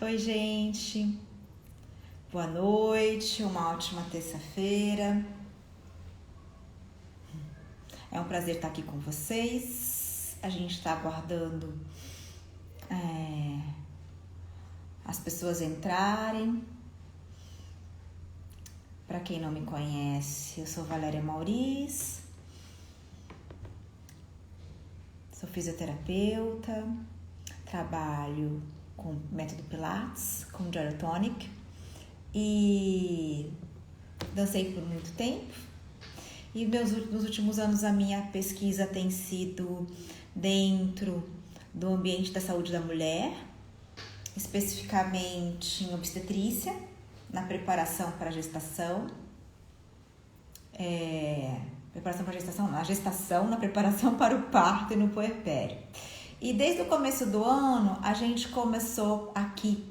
Oi, gente. Boa noite, uma ótima terça-feira. É um prazer estar aqui com vocês. A gente está aguardando as pessoas entrarem. Para quem não me conhece, eu sou Valéria Mauriz, sou fisioterapeuta, trabalho com método Pilates, com Gyrotonic e dancei por muito tempo. E nos últimos anos a minha pesquisa tem sido dentro do ambiente da saúde da mulher, especificamente em obstetrícia, na preparação para a gestação. Preparação para a gestação, não, a gestação, na preparação para o parto e no puerpério. E desde o começo do ano, a gente começou aqui,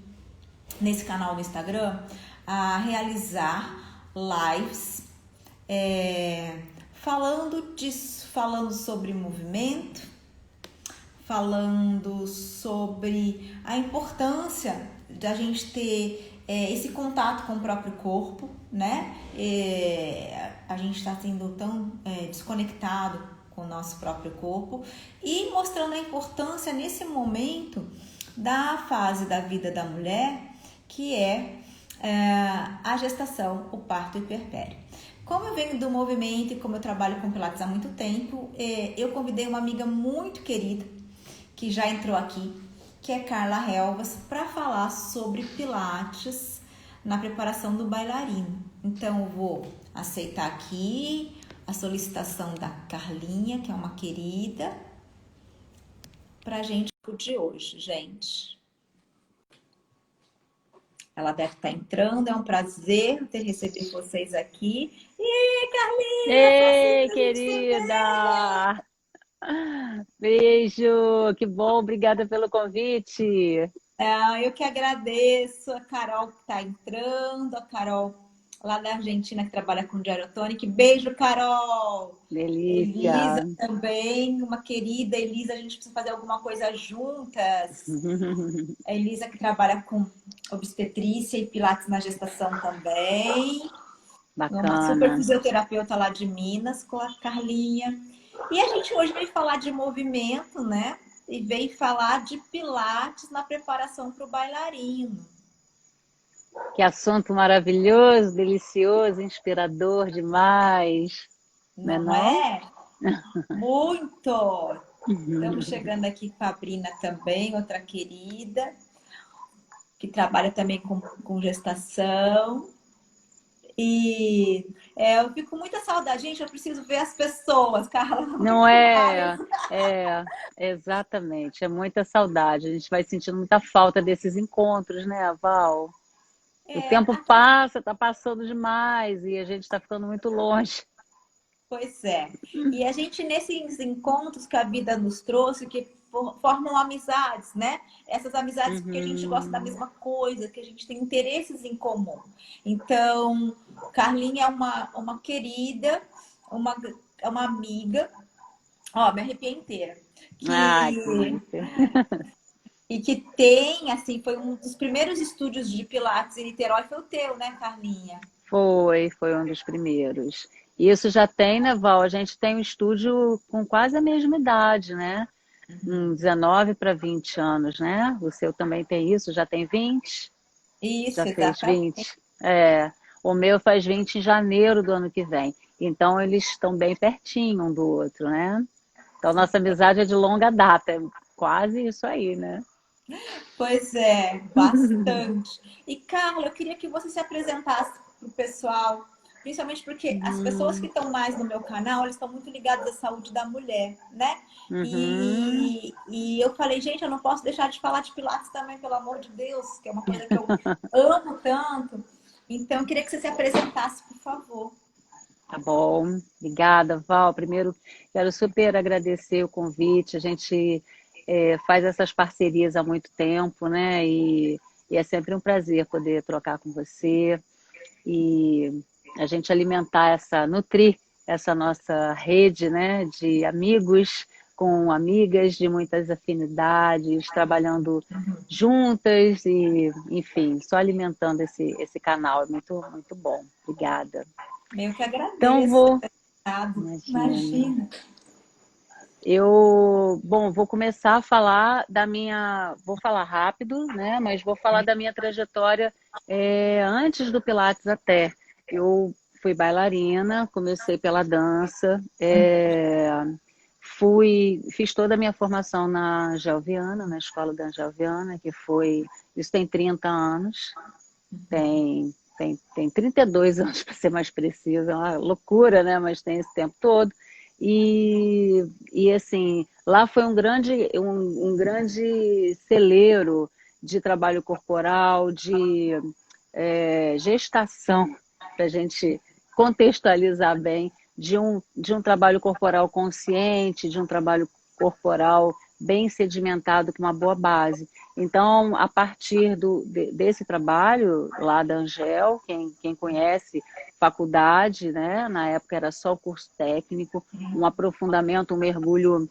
nesse canal do Instagram, a realizar lives falando sobre movimento, falando sobre a importância da gente ter esse contato com o próprio corpo, né? A gente está sendo tão desconectado com o nosso próprio corpo e mostrando a importância nesse momento da fase da vida da mulher, que é a gestação, o parto e o puerpério. Como eu venho do movimento e como eu trabalho com Pilates há muito tempo, eu convidei uma amiga muito querida, que já entrou aqui, que é Carla Helvas, para falar sobre Pilates na preparação do bailarino. Então, eu vou aceitar aqui a solicitação da Carlinha, que é uma querida, para a gente de hoje, gente. Ela deve estar entrando, é um prazer ter recebido vocês aqui. E Carlinha, Ei, prazer a gente se ver. querida! Beijo, que bom, obrigada pelo convite. Eu que agradeço a Carol que está entrando, a Carol lá da Argentina que trabalha com Gyrotonic. Beijo, Carol! Elisa Delícia. também, uma querida Elisa, a gente precisa fazer alguma coisa juntas. A Elisa que trabalha com obstetrícia e pilates na gestação também. Uma super Bacana. fisioterapeuta lá de Minas, com a Carlinha. E a gente hoje veio falar de movimento, né? E veio falar de pilates na preparação para o bailarino. Que assunto maravilhoso, delicioso, inspirador demais, não é Não não? é? Muito! Estamos chegando aqui com a Brina também, outra querida, que trabalha também com gestação. E eu fico com muita saudade. Gente, eu preciso ver as pessoas, Carla, Não muito mais. é, é, exatamente, é muita saudade. A gente vai sentindo muita falta desses encontros, né, Val? O tempo Aqui, passa, tá passando demais e a gente está ficando muito longe. pois é. E a gente, nesses encontros que a vida nos trouxe, que formam amizades, né? Essas amizades porque a gente gosta da Uhum. mesma coisa, que a gente tem interesses em comum. Então, Carlinha é uma querida, uma, é uma amiga, ó, me arrepiei inteira, Ai, que que delícia. e que tem, assim, foi um dos primeiros estúdios de Pilates em Niterói, foi o teu, né, Carlinha? Foi um dos primeiros. Isso já tem, né, Val? A gente tem um estúdio com quase a mesma idade, né? 19 para 20 anos, né? O seu também tem isso, já tem 20? Já Isso, fez exatamente. 20? É, o meu faz 20 em janeiro do ano que vem. Então, eles estão bem pertinho um do outro, né? Então, nossa amizade é de longa data, é quase isso aí, né? Pois é, bastante. E, Carla, eu queria que você se apresentasse para o pessoal, principalmente porque as pessoas que Uhum, estão mais no meu canal, eles estão muito ligadas à saúde da mulher, né? uhum. E eu falei, gente, eu não posso deixar de falar de Pilates também, pelo amor de Deus, que é uma coisa que eu amo tanto. Então, eu queria que você se apresentasse, por favor. Tá bom, obrigada, Val. Primeiro, quero super agradecer o convite. A gente faz essas parcerias há muito tempo, né? E é sempre um prazer poder trocar com você e a gente alimentar nutrir essa nossa rede, né, de amigos com amigas de muitas afinidades, trabalhando juntas e, enfim, só alimentando esse canal. É muito, muito bom. Obrigada. Eu que Então, agradeço. vou... Imagina. Imagina. Bom, vou começar a falar da minha, vou falar rápido, né? Mas vou falar da minha trajetória antes do Pilates até. Eu fui bailarina, comecei pela dança, fiz toda a minha formação na Angelviana, na escola da Angelviana, isso tem 30 anos, tem 32 anos para ser mais precisa, é uma loucura, né? Mas tem esse tempo todo. E assim, lá foi um grande celeiro de trabalho corporal, de gestação, para a gente contextualizar bem, de um trabalho corporal consciente, de um trabalho corporal bem sedimentado, com uma boa base. Então, a partir desse trabalho lá da Angel, quem conhece faculdade, né? Na época era só o curso técnico, um aprofundamento, um mergulho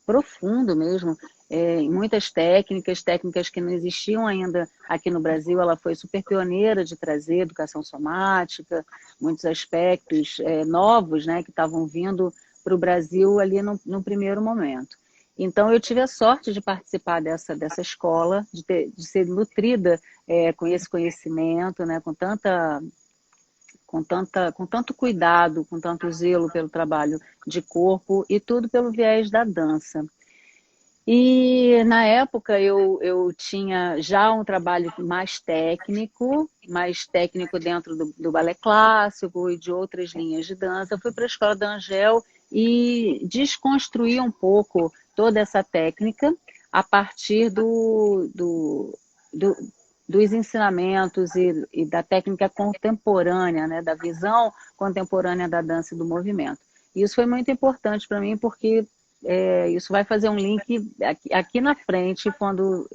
profundo mesmo, em muitas técnicas que não existiam ainda aqui no Brasil. Ela foi super pioneira de trazer educação somática, muitos aspectos novos, né, que estavam vindo para o Brasil ali no primeiro momento. Então, eu tive a sorte de participar dessa escola, de ser nutrida com esse conhecimento, né, com tanto cuidado, com tanto zelo pelo trabalho de corpo e tudo pelo viés da dança. E na época eu tinha já um trabalho mais técnico dentro do balé clássico e de outras linhas de dança. Eu fui para a escola da Angel e desconstruí um pouco toda essa técnica a partir dos ensinamentos e da técnica contemporânea, né, da visão contemporânea da dança e do movimento. E isso foi muito importante para mim, porque isso vai fazer um link aqui na frente, quando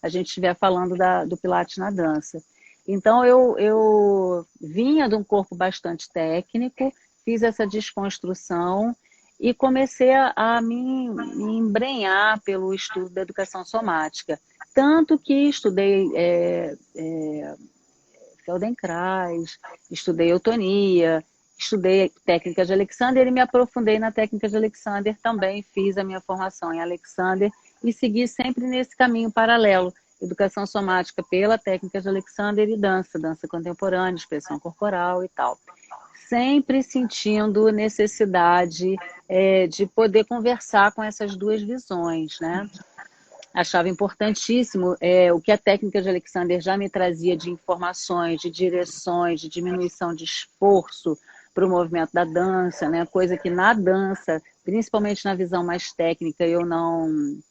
a gente estiver falando do Pilates na dança. Então, eu vinha de um corpo bastante técnico, fiz essa desconstrução e comecei a me embrenhar pelo estudo da educação somática. Tanto que estudei Feldenkrais, estudei eutonia, estudei técnicas de Alexander e me aprofundei na técnica de Alexander também. Fiz a minha formação em Alexander e segui sempre nesse caminho paralelo. Educação somática pela técnica de Alexander e dança contemporânea, expressão corporal e tal. Sempre sentindo necessidade de poder conversar com essas duas visões, né? Achava importantíssimo o que a técnica de Alexander já me trazia de informações, de direções, de diminuição de esforço para o movimento da dança, né? Coisa que na dança, principalmente na visão mais técnica, eu não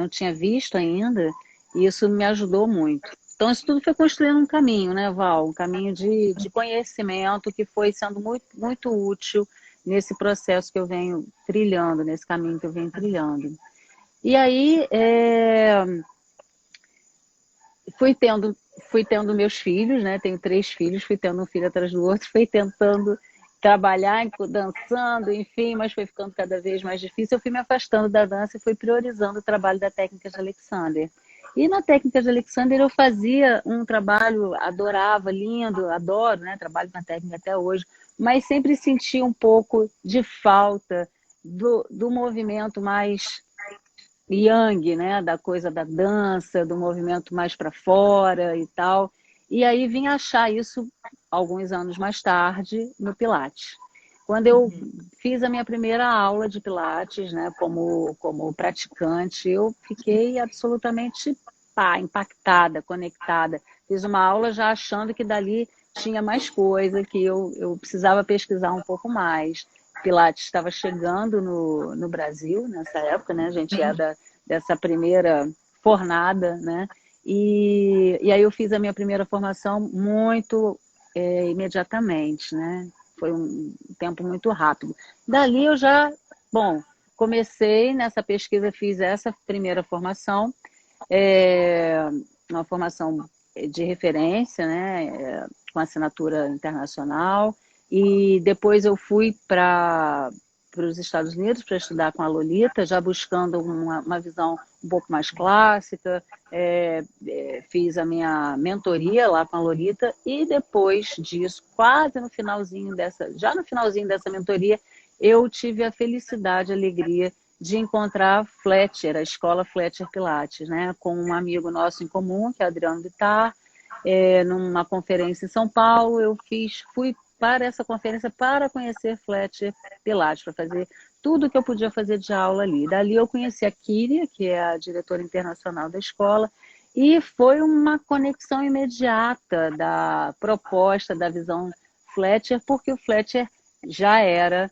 tinha visto ainda, e isso me ajudou muito. Então, isso tudo foi construindo um caminho, né, Val? Um caminho de conhecimento que foi sendo muito, muito útil nesse processo que eu venho trilhando, nesse caminho que eu venho trilhando. E aí, fui tendo meus filhos, né? Tenho 3 filhos, fui tendo um filho atrás do outro, fui tentando trabalhar, dançando, enfim, mas foi ficando cada vez mais difícil. Eu fui me afastando da dança e fui priorizando o trabalho da técnica de Alexander. E na técnica de Alexander eu fazia um trabalho, adorava, lindo, adoro, né? Trabalho na técnica até hoje, mas sempre senti um pouco de falta do movimento mais yang, né, da coisa da dança, do movimento mais para fora e tal. E aí vim achar isso alguns anos mais tarde no Pilates. Quando eu fiz a minha primeira aula de Pilates, né, como praticante, eu fiquei absolutamente impactada, conectada. Fiz uma aula já achando que dali tinha mais coisa, que eu precisava pesquisar um pouco mais. Pilates estava chegando no Brasil nessa época, né? A gente dessa primeira fornada, né? E aí eu fiz a minha primeira formação muito imediatamente, né? Foi um tempo muito rápido. Dali eu já, comecei nessa pesquisa, fiz essa primeira formação, uma formação de referência, né? Com assinatura internacional. E depois eu fui para para os Estados Unidos para estudar com a Lolita, já buscando uma visão um pouco mais clássica. Fiz a minha mentoria lá com a Lolita e depois disso, já no finalzinho dessa mentoria, eu tive a felicidade, a alegria de encontrar Fletcher, a escola Fletcher Pilates, né, com um amigo nosso em comum, que é Adriano Bittar, numa conferência em São Paulo. Fui para essa conferência para conhecer Fletcher Pilates, para fazer tudo que eu podia fazer de aula ali. Dali eu conheci a Kyria, que é a diretora internacional da escola, e foi uma conexão imediata da proposta, da visão Fletcher, porque o Fletcher já era,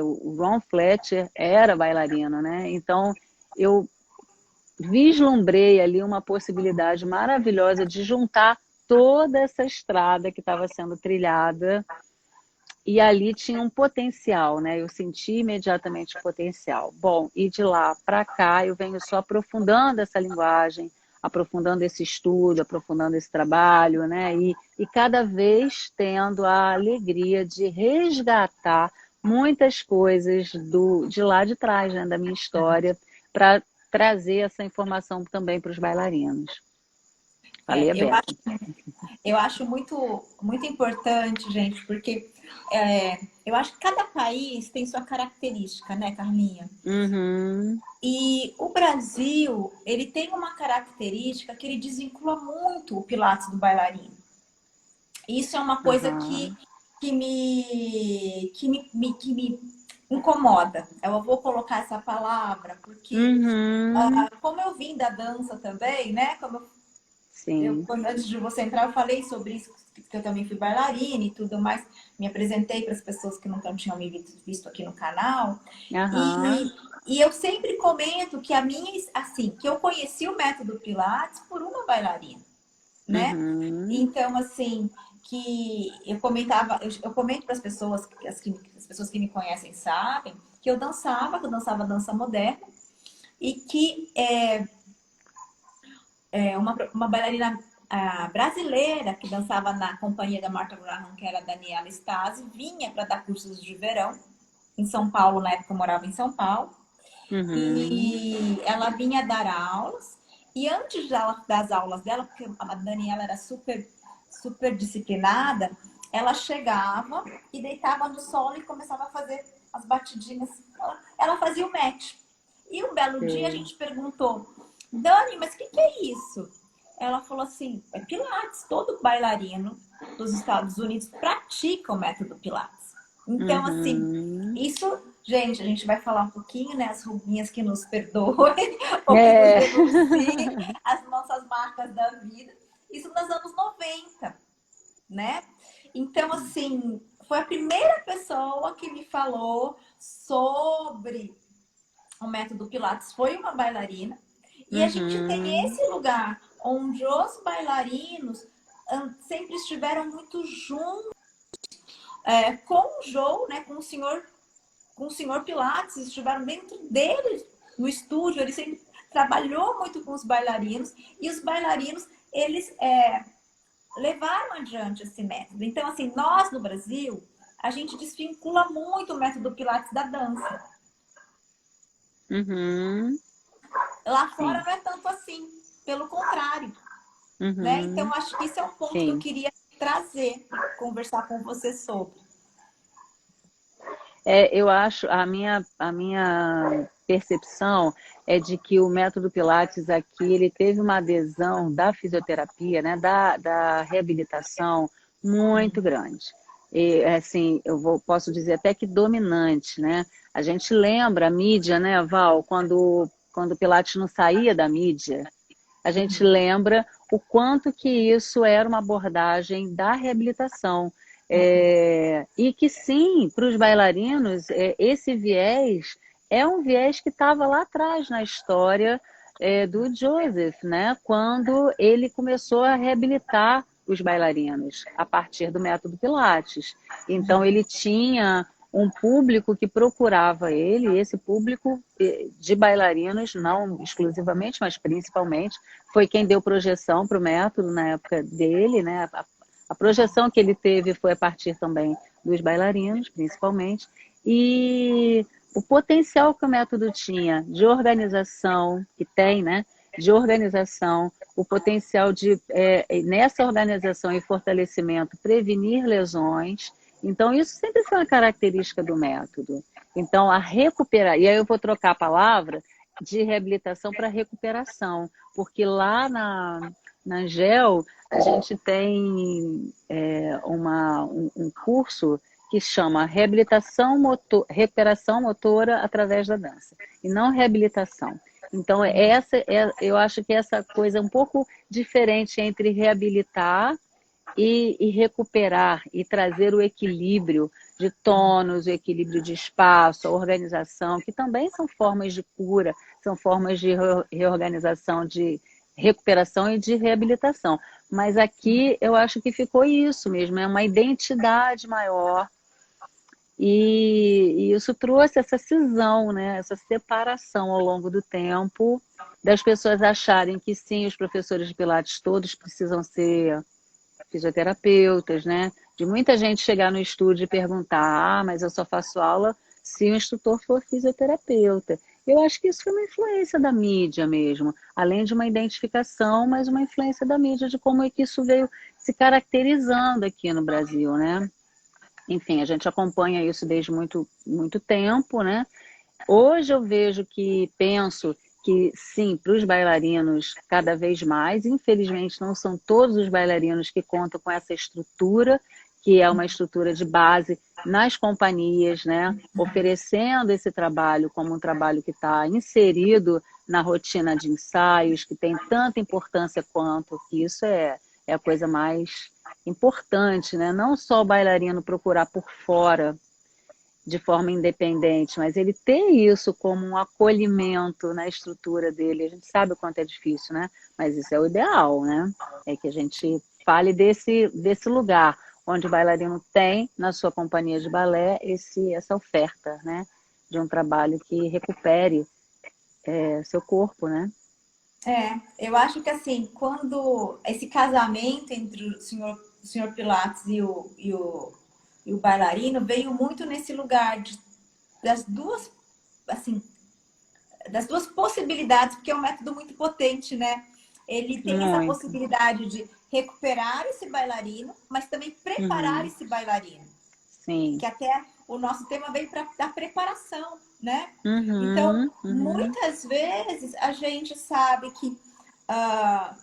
o Ron Fletcher era bailarino, né? Então eu vislumbrei ali uma possibilidade maravilhosa de juntar toda essa estrada que estava sendo trilhada, e ali tinha um potencial, né? Eu senti imediatamente o potencial. Bom, e de lá para cá eu venho só aprofundando essa linguagem, aprofundando esse estudo, aprofundando esse trabalho, né? E cada vez tendo a alegria de resgatar muitas coisas de lá de trás, né? Da minha história, para trazer essa informação também para os bailarinos. Falei Eu aberto. Eu acho muito importante, gente, porque eu acho que cada país tem sua característica, né, Carlinha? Uhum. E o Brasil, ele tem uma característica que ele desvincula muito o Pilates do bailarino. Isso é uma coisa Uhum. que me incomoda. Eu vou colocar essa palavra, porque Uhum. como eu vim da dança também, né? Sim. Antes de você entrar, eu falei sobre isso, que eu também fui bailarina e tudo mais. Me apresentei para as pessoas que nunca tinham me visto aqui no canal. Uhum. E eu sempre comento que que eu conheci o método Pilates por uma bailarina, né? Uhum. Então, assim, que eu comentava, eu comento para as pessoas que me conhecem sabem, que eu dançava dança moderna e que uma bailarina brasileira que dançava na companhia da Martha Graham, que era a Daniela Stasi, vinha para dar cursos de verão em São Paulo. Na época eu morava em São Paulo. Uhum. E ela vinha dar aulas. E antes das aulas dela, porque a Daniela era super disciplinada, ela chegava e deitava no solo e começava a fazer as batidinhas. Ela fazia o match. E um belo dia a Sim. gente perguntou: Dani, mas o que é isso? Ela falou assim: é Pilates. Todo bailarino dos Estados Unidos pratica o método Pilates. Então, assim, Uhum. isso, gente, a gente vai falar um pouquinho, né? As ruguinhas que nos perdoem ou que nos É. denunciem, as nossas marcas da vida. Isso nos anos 90, né? Então, assim, foi a primeira pessoa que me falou sobre o método Pilates, foi uma bailarina. E a gente tem Uhum. esse lugar onde os bailarinos sempre estiveram muito juntos com o Joe, né, com o senhor Pilates, estiveram dentro dele no estúdio. Ele sempre trabalhou muito com os bailarinos e os bailarinos eles levaram adiante esse método. Então, assim, nós no Brasil a gente desvincula muito o método Pilates da dança. Uhum. Lá fora Sim. não é tanto assim, pelo contrário, né? Então, Uhum. acho que isso é um ponto que eu Sim. queria trazer, conversar com você sobre. Eu acho, a minha percepção é de que o método Pilates aqui, ele teve uma adesão da fisioterapia, né, da reabilitação muito grande. E, assim, posso dizer até que dominante, né? A gente lembra a mídia, né, Val, quando o Pilates não saía da mídia, a gente lembra o quanto que isso era uma abordagem da reabilitação. E que sim, para os bailarinos, esse viés é um viés que estava lá atrás na história do Joseph, né? Quando ele começou a reabilitar os bailarinos a partir do método Pilates. Então ele tinha um público que procurava ele, e esse público de bailarinos, não exclusivamente, mas principalmente, foi quem deu projeção para o método na época dele, né? A projeção que ele teve foi a partir também dos bailarinos, principalmente, e o potencial que o método tinha de organização, que tem, né? De organização, o potencial de, nessa organização e fortalecimento, prevenir lesões. Então, isso sempre foi uma característica do método. Então, a recuperar, e aí eu vou trocar a palavra de reabilitação para recuperação, porque lá na Angel, a gente tem um curso que chama recuperação motora através da dança, e não reabilitação. Então, eu acho que essa coisa é um pouco diferente entre reabilitar e recuperar, e trazer o equilíbrio de tônus, o equilíbrio de espaço, a organização, que também são formas de cura, são formas de reorganização, de recuperação e de reabilitação. Mas aqui eu acho que ficou isso mesmo, é uma identidade maior, e isso trouxe essa cisão, né? Essa separação ao longo do tempo, das pessoas acharem que sim, os professores de Pilates todos precisam ser fisioterapeutas, né? De muita gente chegar no estúdio e perguntar, mas eu só faço aula se o instrutor for fisioterapeuta. Eu acho que isso foi uma influência da mídia mesmo, além de uma identificação, mas uma influência da mídia de como é que isso veio se caracterizando aqui no Brasil, né? Enfim, a gente acompanha isso desde muito, muito tempo, né? Hoje eu vejo penso que sim, para os bailarinos cada vez mais, infelizmente não são todos os bailarinos que contam com essa estrutura, que é uma estrutura de base nas companhias, né? Oferecendo esse trabalho como um trabalho que está inserido na rotina de ensaios, que tem tanta importância quanto, que isso é a coisa mais importante, né? Não só o bailarino procurar por fora de forma independente, mas ele ter isso como um acolhimento na estrutura dele. A gente sabe o quanto é difícil, né? Mas isso é o ideal, né? É que a gente fale desse lugar onde o bailarino tem na sua companhia de balé essa oferta, né? De um trabalho que recupere seu corpo, né? Eu acho que assim, quando esse casamento entre o senhor Pilates e o bailarino veio muito nesse lugar das duas, assim, das duas possibilidades, porque é um método muito potente, né? Ele tem essa Muito. possibilidade de recuperar esse bailarino, mas também preparar Uhum. esse bailarino. Sim. Que até o nosso tema veio da preparação, né? Então, Uhum. Uhum. muitas vezes a gente sabe que uh,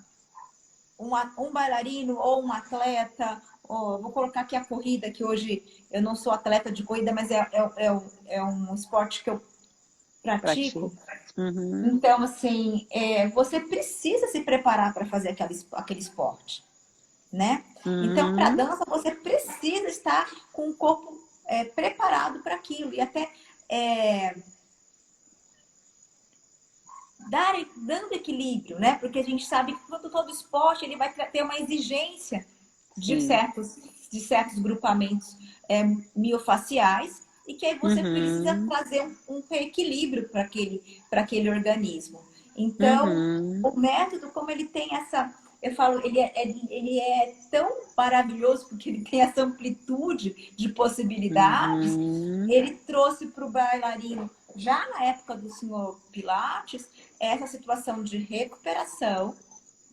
um bailarino ou um atleta, vou colocar aqui a corrida, que hoje eu não sou atleta de corrida, mas é um esporte que eu pratico. Pratique. Uhum. Então, assim, você precisa se preparar para fazer aquele esporte, né? Então, para a Uhum. dança, você precisa estar com o corpo preparado para aquilo e até é, dando equilíbrio, né? Porque a gente sabe que todo esporte ele vai ter uma exigência de Sim. certos grupamentos miofaciais e que aí você precisa Uhum. fazer um reequilíbrio para aquele organismo. Então, Uhum. o método, como ele tem essa, eu falo, ele é tão maravilhoso porque ele tem essa amplitude de possibilidades. Uhum. Ele trouxe para o bailarino, já na época do senhor Pilates, essa situação de recuperação,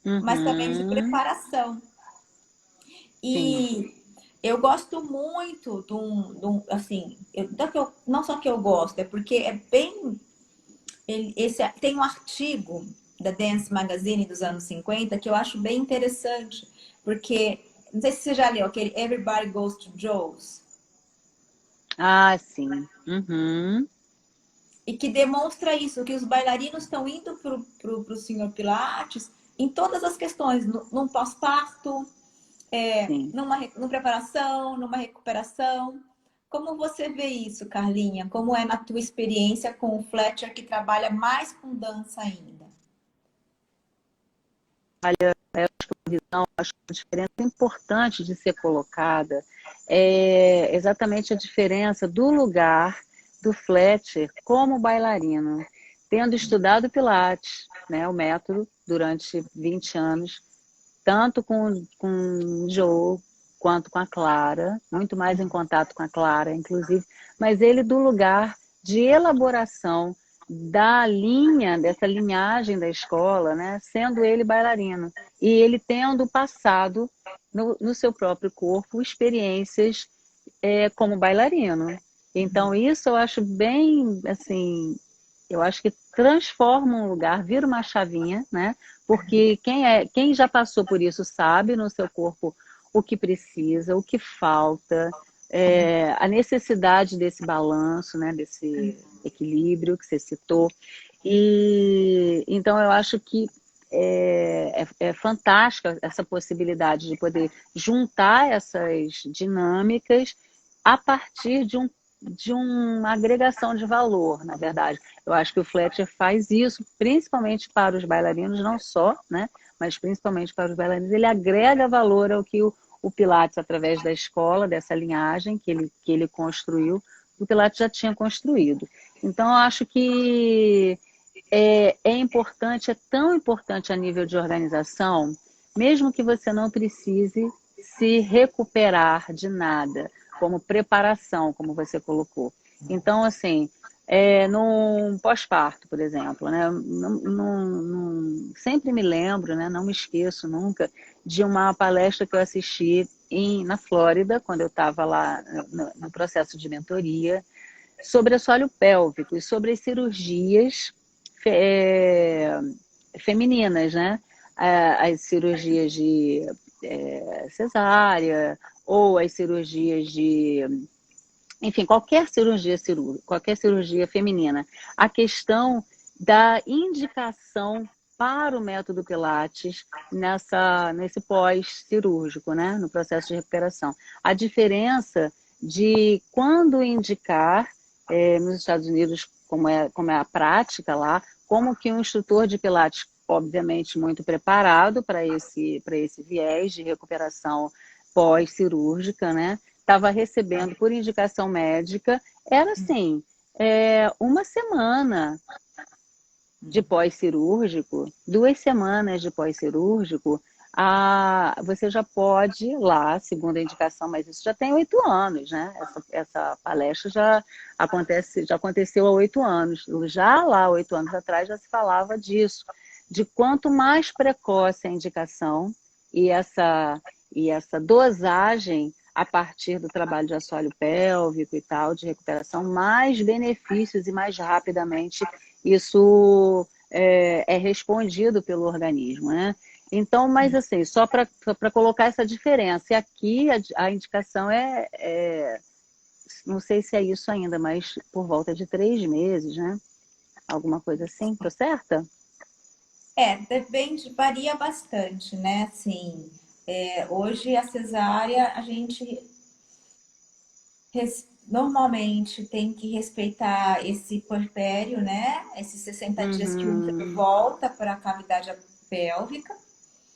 mas também de Uhum. preparação. Sim. E eu gosto muito assim, não só que eu gosto, é porque é bem. Tem um artigo da Dance Magazine dos anos 50 que eu acho bem interessante, porque, não sei se você já leu aquele Everybody Goes to Joe's, Ah, sim. Uhum. e que demonstra isso, que os bailarinos estão indo para o senhor Pilates em todas as questões, num pós-parto, Sim. numa preparação, numa recuperação. Como você vê isso, Carlinha? Como é na tua experiência com o Fletcher, que trabalha mais com dança ainda? Então, acho que a diferença importante de ser colocada é exatamente a diferença do lugar do Fletcher como bailarino. Tendo estudado Pilates, né, o método, durante 20 anos, tanto com o Joe quanto com a Clara, muito mais em contato com a Clara, inclusive, mas ele do lugar de elaboração da linha, dessa linhagem da escola, né, sendo ele bailarino, e ele tendo passado no seu próprio corpo experiências como bailarino. Então, isso eu acho bem, assim, eu acho que transforma um lugar, vira uma chavinha, né? Porque quem já passou por isso sabe no seu corpo o que precisa, o que falta, a necessidade desse balanço, né? Desse equilíbrio que você citou. E então eu acho que é fantástica essa possibilidade de poder juntar essas dinâmicas a partir de uma agregação de valor, na verdade. Eu acho que o Fletcher faz isso, principalmente para os bailarinos, não só, né, mas principalmente para os bailarinos. Ele agrega valor ao que o Pilates, através da escola, dessa linhagem que ele construiu, o Pilates já tinha construído. Então, eu acho que é importante, é tão importante a nível de organização, mesmo que você não precise se recuperar de nada, como preparação, como você colocou. Então, assim, num pós-parto, por exemplo, né, sempre me lembro, né, não me esqueço nunca, de uma palestra que eu assisti na Flórida, quando eu estava lá no processo de mentoria, sobre assoalho pélvico e sobre as cirurgias é, femininas, né? As cirurgias de cesárea ou as cirurgias de, enfim, qualquer cirurgia feminina. A questão da indicação para o método Pilates nesse pós-cirúrgico, né? No processo de recuperação. A diferença de quando indicar nos Estados Unidos, como é a prática lá, como que um instrutor de Pilates, obviamente muito preparado para esse viés de recuperação pós-cirúrgica, né? Estava recebendo por indicação médica, era assim, uma semana de pós-cirúrgico, 2 semanas de pós-cirúrgico, você já pode lá, segundo a indicação, mas isso já tem 8 anos, né? Essa palestra já aconteceu há 8 anos. Já lá, 8 anos atrás, já se falava disso, de quanto mais precoce a indicação e essa dosagem a partir do trabalho de assoalho pélvico e tal, de recuperação, mais benefícios e mais rapidamente isso é respondido pelo organismo, né? Então, mas assim, só para colocar essa diferença, e aqui a indicação não sei se é isso ainda, mas por volta de 3 meses, né? Alguma coisa assim, tô certa? Depende, varia bastante, né? Assim, hoje a cesárea a gente normalmente tem que respeitar esse puerpério, né? Esses 60 dias que o útero Uhum. volta para a cavidade pélvica.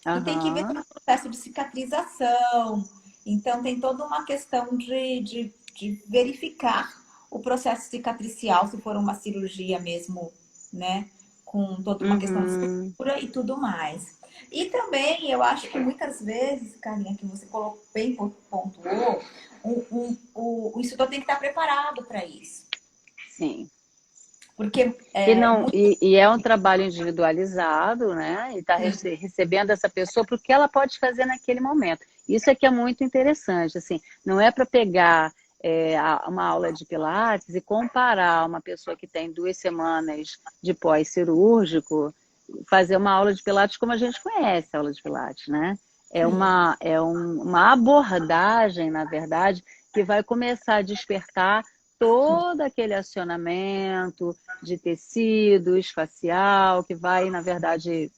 E tem que ver Aham. o processo de cicatrização. Então, tem toda uma questão de verificar o processo cicatricial, se for uma cirurgia mesmo, né? Com toda uma questão de Uhum. estrutura e tudo mais. E também, eu acho que muitas vezes, Carlinha, que você colocou, bem pontuou, o instrutor tem que estar preparado para isso. Sim. Porque E, não, e é um trabalho individualizado, né? E está recebendo essa pessoa para o que ela pode fazer naquele momento. Isso é que é muito interessante. Assim, não é para pegar uma aula de Pilates e comparar uma pessoa que tem 2 semanas de pós-cirúrgico, fazer uma aula de Pilates como a gente conhece a aula de Pilates, né? Uma abordagem, na verdade, que vai começar a despertar todo aquele acionamento de tecidos, facial, que vai, na verdade,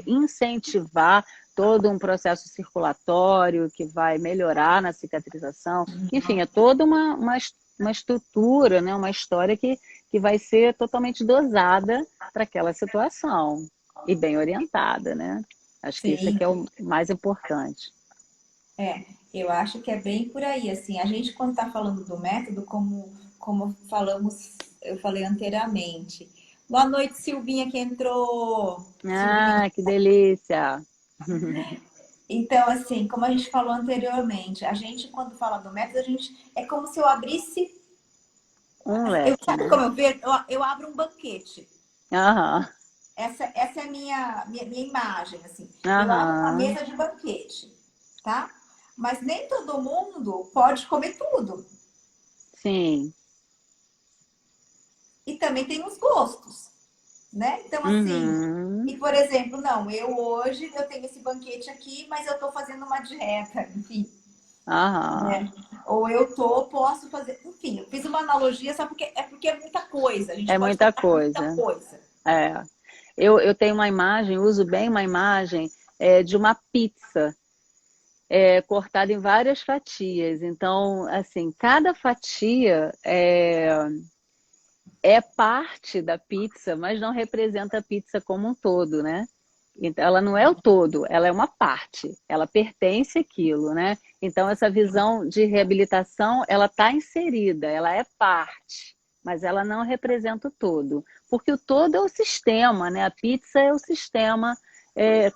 incentivar todo um processo circulatório, que vai melhorar na cicatrização. Enfim, é toda uma estrutura, né? Uma história que vai ser totalmente dosada para aquela situação e bem orientada, né? Acho que isso aqui sim, é o mais importante. eu acho que é bem por aí. Assim, a gente quando está falando do método, como falamos, eu falei anteriormente. Boa noite, Silvinha que entrou. Silvinha, Ah, que delícia! Então, assim, como a gente falou anteriormente, a gente, quando fala do método, a gente é como se eu abrisse. Um Eu, leque, sabe né? como eu vejo? Eu abro um banquete. Aham, Essa é a minha imagem, assim. Eu abro uma aham, mesa de banquete, tá? Mas nem todo mundo pode comer tudo. sim. E também tem os gostos, né? Então, assim, Uhum, e por exemplo, não, eu tenho esse banquete aqui, mas eu tô fazendo uma dieta, enfim, aham. né? Ou posso fazer, enfim, eu fiz uma analogia só porque é muita coisa, a gente É pode muita trabalhar com muita coisa. coisa. É. Eu tenho uma imagem, uso bem uma imagem de uma pizza cortada em várias fatias. Então, assim, cada fatia é parte da pizza, mas não representa a pizza como um todo, né? Então, ela não é o todo, ela é uma parte, ela pertence àquilo, né? Então, essa visão de reabilitação, ela está inserida, ela é parte, mas ela não representa o todo, porque o todo é o sistema, né? A pizza é o sistema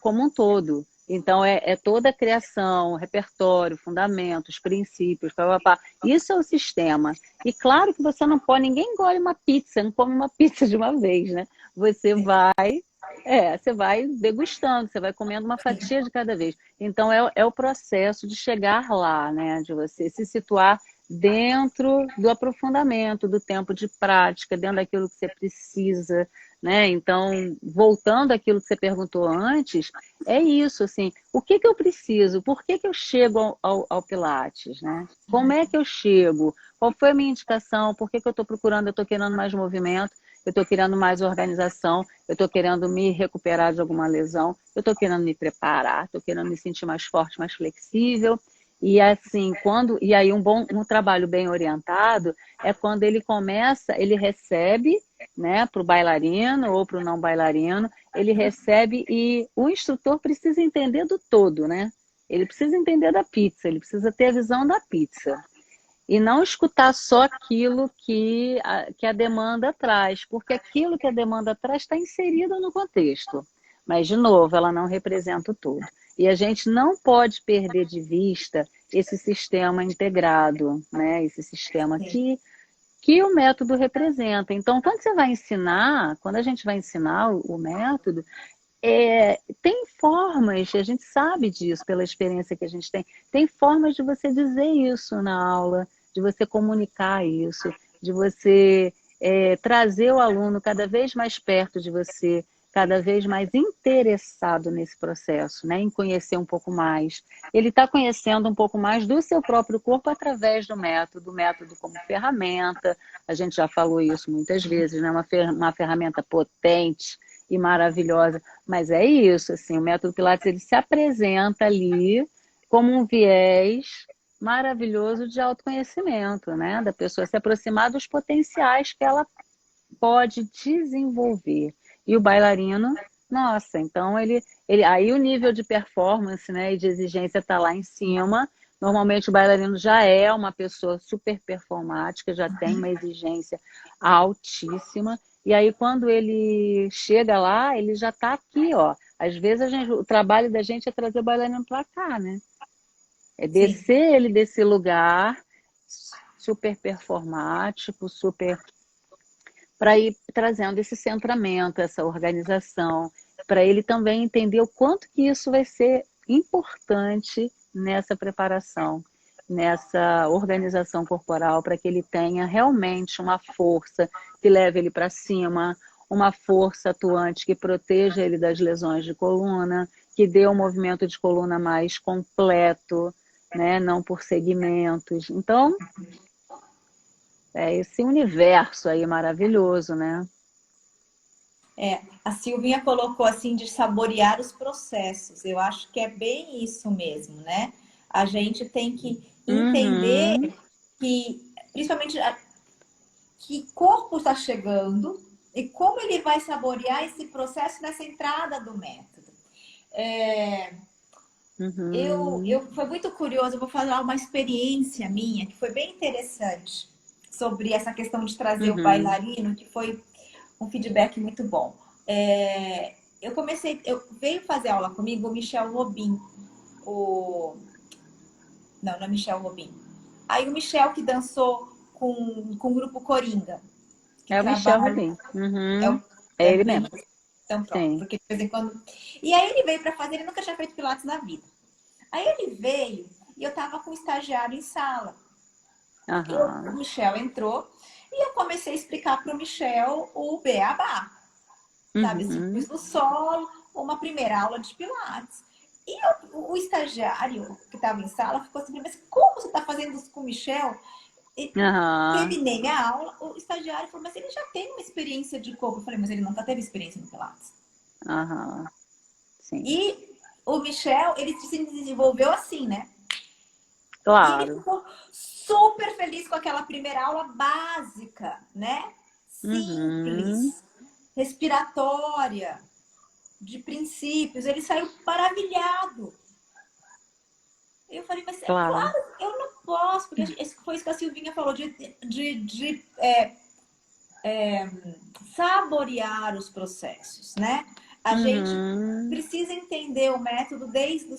como um todo. Então, é toda a criação, repertório, fundamentos, princípios, papapá. Isso é o sistema. E claro que você não pode, ninguém engole uma pizza, não come uma pizza de uma vez, né? Você você vai degustando, você vai comendo uma fatia de cada vez. Então, é o processo de chegar lá, né? De você se situar dentro do aprofundamento, do tempo de prática, dentro daquilo que você precisa, né? Então, voltando àquilo que você perguntou antes, é isso, assim, o que que eu preciso? Por que que eu chego ao Pilates, né? Como é que eu chego? Qual foi a minha indicação? Por que que eu estou procurando? Eu estou querendo mais movimento, eu estou querendo mais organização, eu estou querendo me recuperar de alguma lesão, eu estou querendo me preparar, estou querendo me sentir mais forte, mais flexível. E assim, e aí um trabalho bem orientado é quando ele começa, ele recebe, né, para o bailarino ou para o não bailarino, ele recebe e o instrutor precisa entender do todo, né? Ele precisa entender da pizza, ele precisa ter a visão da pizza. E não escutar só aquilo que a demanda traz, porque aquilo que a demanda traz está inserido no contexto. Mas, de novo, ela não representa o todo. E a gente não pode perder de vista esse sistema integrado, né? Esse sistema Sim, que o método representa. Então, quando você vai ensinar, quando a gente vai ensinar o método, tem formas, a gente sabe disso pela experiência que a gente tem formas de você dizer isso na aula, de você comunicar isso, de você trazer o aluno cada vez mais perto de você, cada vez mais interessado nesse processo, né, em conhecer um pouco mais. Ele está conhecendo um pouco mais do seu próprio corpo através do método, o método como ferramenta, a gente já falou isso muitas vezes, né, uma ferramenta potente e maravilhosa. Mas é isso, assim, o método Pilates ele se apresenta ali como um viés maravilhoso de autoconhecimento, né? Da pessoa se aproximar dos potenciais que ela pode desenvolver. E o bailarino, nossa, então aí o nível de performance, né, e de exigência está lá em cima. Normalmente o bailarino já é uma pessoa super performática, já tem uma exigência altíssima. E aí quando ele chega lá, ele já está aqui, ó. Às vezes o trabalho da gente é trazer o bailarino para cá, né? É sim. descer ele desse lugar super performático, super para ir trazendo esse centramento, essa organização, para ele também entender o quanto que isso vai ser importante nessa preparação, nessa organização corporal, para que ele tenha realmente uma força que leve ele para cima, uma força atuante que proteja ele das lesões de coluna, que dê um movimento de coluna mais completo, né? Não por segmentos. Então, é esse universo aí maravilhoso, né? A Silvinha colocou assim de saborear os processos. Eu acho que é bem isso mesmo, né? A gente tem que entender Uhum, que, principalmente, que corpo está chegando e como ele vai saborear esse processo nessa entrada do método. É, uhum, foi muito curioso, eu vou falar uma experiência minha que foi bem interessante sobre essa questão de trazer o uhum, bailarino, que foi um feedback muito bom. Eu veio fazer aula comigo o Michel Lobin. o... Não é Michel Robin. Aí o Michel que dançou com o grupo Coringa, que É o Michel trabalha... Rubin. É, Uhum. É é ele bem... mesmo. Então pronto, Sim. porque de vez em quando... E aí ele veio para fazer, ele nunca tinha feito pilates na vida. Aí ele veio e eu tava com o estagiário em sala. O Aham. Michel entrou e eu comecei a explicar para o Michel o beabá, sabe assim, Uhum. luz do solo, uma primeira aula de pilates. E o estagiário que estava em sala ficou assim, mas como você está fazendo isso com o Michel? E Aham. terminei minha aula, o estagiário falou, mas ele já tem uma experiência de corpo. Eu falei, mas ele nunca teve experiência no pilates. Aham. Sim. E o Michel, ele se desenvolveu assim, né? E ele Claro. ficou super feliz com aquela primeira aula básica, né? Uhum. Simples, respiratória, de princípios. Ele saiu maravilhado. Eu falei, mas é Claro. claro, eu não posso, porque foi isso que a Silvinha falou, de saborear os processos, né? A gente Uhum. precisa entender o método desde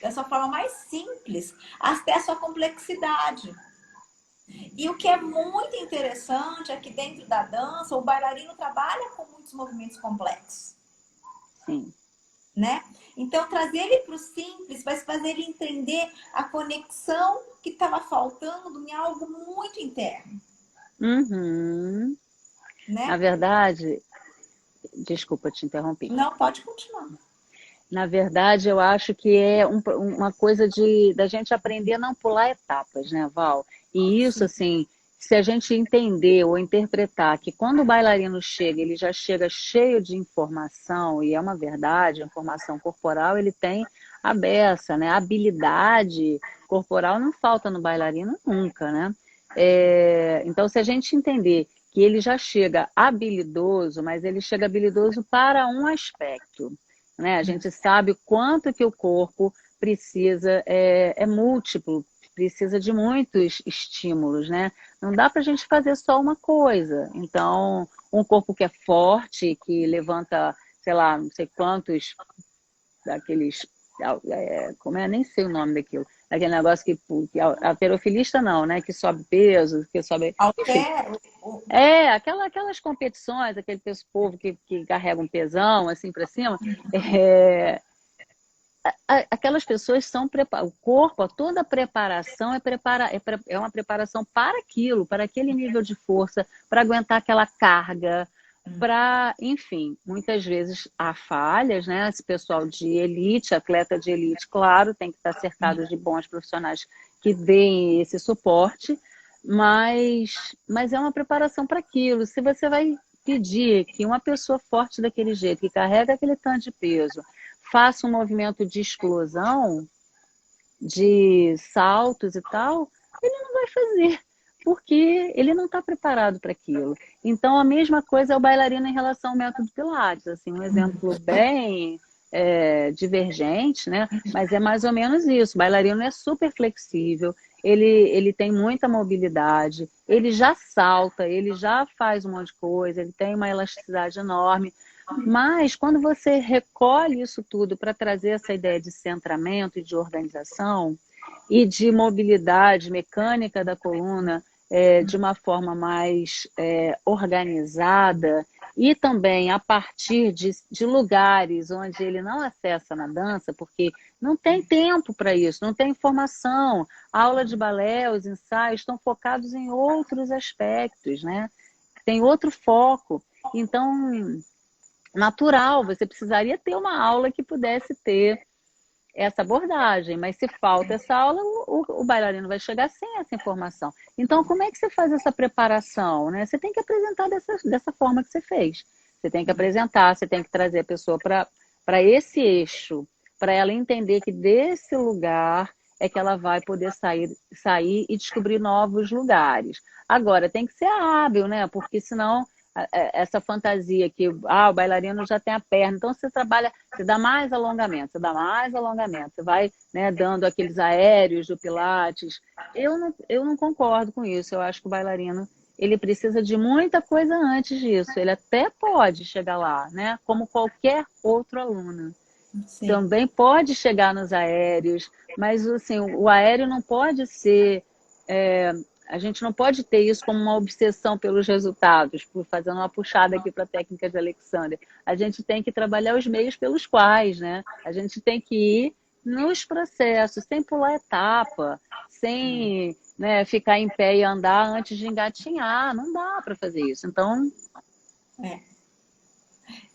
da sua forma mais simples até a sua complexidade. E o que é muito interessante é que dentro da dança, o bailarino trabalha com muitos movimentos complexos, Sim. né? Então, trazer ele para o simples vai fazer ele entender a conexão que estava faltando em algo muito interno, Uhum. Na né? verdade, desculpa te interromper. Não, pode continuar. Na verdade, eu acho que é uma coisa da gente aprender a não pular etapas, né, Val? E isso, Sim. assim, se a gente entender ou interpretar que quando o bailarino chega, ele já chega cheio de informação, e é uma verdade, a informação corporal, ele tem a beça, né? A habilidade corporal não falta no bailarino nunca, né? Então, se a gente entender que ele já chega habilidoso, mas ele chega habilidoso para um aspecto, né? A gente sabe o quanto que o corpo precisa, é múltiplo, precisa de muitos estímulos, né? Não dá para a gente fazer só uma coisa. Então, um corpo que é forte, que levanta, sei lá, não sei quantos daqueles, como é, nem sei o nome daquilo, aquele negócio que halterofilista não, né? Que sobe peso, que sobe, enfim, Altero. aquelas competições, aquele povo que carrega um pesão assim para cima, é, aquelas pessoas são o corpo, toda a preparação é uma preparação para aquilo, para aquele nível de força, para aguentar aquela carga, para, enfim, muitas vezes há falhas, né? Esse pessoal de elite, atleta de elite, claro, tem que estar cercado de bons profissionais que deem esse suporte, mas é uma preparação para aquilo. Se você vai pedir que uma pessoa forte daquele jeito, que carrega aquele tanto de peso, faça um movimento de explosão, de saltos e tal, ele não vai fazer, porque ele não está preparado para aquilo. Então, a mesma coisa é o bailarino em relação ao método Pilates, assim, um exemplo bem divergente, né? Mas é mais ou menos isso. O bailarino é super flexível, ele tem muita mobilidade, ele já salta, ele já faz um monte de coisa, ele tem uma elasticidade enorme. Mas quando você recolhe isso tudo para trazer essa ideia de centramento e de organização e de mobilidade mecânica da coluna de uma forma mais organizada e também a partir de lugares onde ele não acessa na dança, porque não tem tempo para isso, não tem informação. A aula de balé, os ensaios estão focados em outros aspectos, né? Tem outro foco. Então, natural, você precisaria ter uma aula que pudesse ter essa abordagem, mas se falta essa aula, o bailarino vai chegar sem essa informação. Então, como é que você faz essa preparação? Né? Você tem que apresentar dessa forma que você fez. Você tem que apresentar, você tem que trazer a pessoa para esse eixo, para ela entender que desse lugar é que ela vai poder sair e descobrir novos lugares. Agora, tem que ser hábil, né? Porque senão essa fantasia que o bailarino já tem a perna, então você trabalha, você dá mais alongamento, você dá mais alongamento, você vai, né, dando aqueles aéreos do Pilates. Eu não concordo com isso, eu acho que o bailarino ele precisa de muita coisa antes disso, ele até pode chegar lá, né, como qualquer outro aluno. Sim. também pode chegar nos aéreos, mas assim, o aéreo não pode ser. é, a gente não pode ter isso como uma obsessão pelos resultados, por fazendo uma puxada aqui para a técnica de Alexander. A gente tem que trabalhar os meios pelos quais, né? A gente tem que ir nos processos, sem pular etapa, sem, né, ficar em pé e andar antes de engatinhar. Não dá para fazer isso. Então, É.